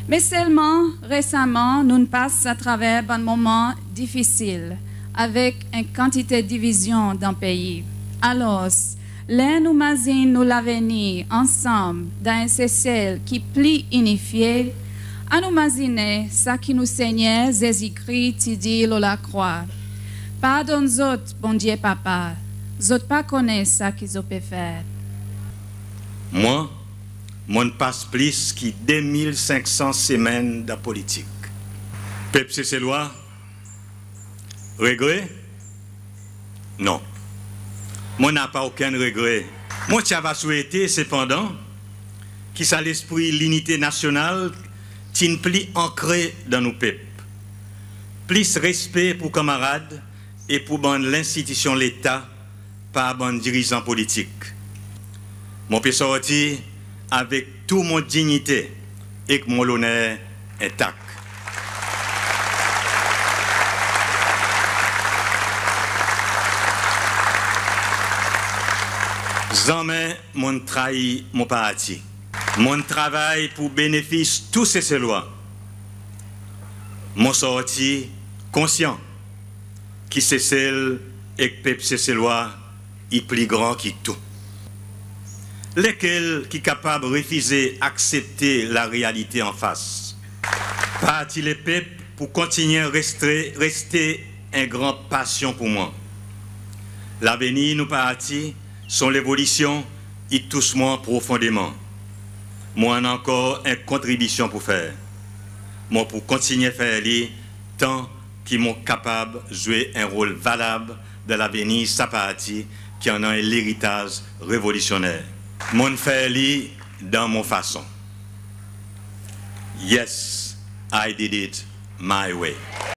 Mais seulement récemment, nous passons à travers un moment difficile avec une quantité de division dans le pays. Alors, là, nous imaginons l'avenir ensemble dans un CCL qui plie unifié. À nous imaginer ça qui nous Seigneur Jésus-Christ dit la croix. Pardonne-nous, bon Dieu papa, nous pas connaissent ça qu'ils ont pu faire. Moi, je passe plus que 2500 semaines de politique. Peuple cécélois, regret? Non. Moi n'a pas aucun regret. Moi, je vais souhaiter cependant qu'il soit l'esprit l'unité nationale qui ne plie ancré dans nos peuples. Plus respect pour camarades et pour l'institution l'État par les dirigeants politiques. Mon peux sortir avec toute mon dignité et mon honneur intact. Jamais mon trahi mon parti. Mon travail pour bénéfice tous ces lois. Mon sorti conscient qui c'est celle et que peuple c'est lois est plus grand que tout. Lesquels qui capable de refuser accepter la réalité en face. Parti les peuples pour continuer à rester une grande passion pour moi. L'avenir nous partis sont l'évolution et touchement profondément. Moi en encore une contribution pour faire. Moi pour continuer à faire tant qu'ils m'ont capable de jouer un rôle valable dans l'avenir sa partie qui en a l'héritage révolutionnaire. Mon fait dans mon façon. Yes, I did it my way.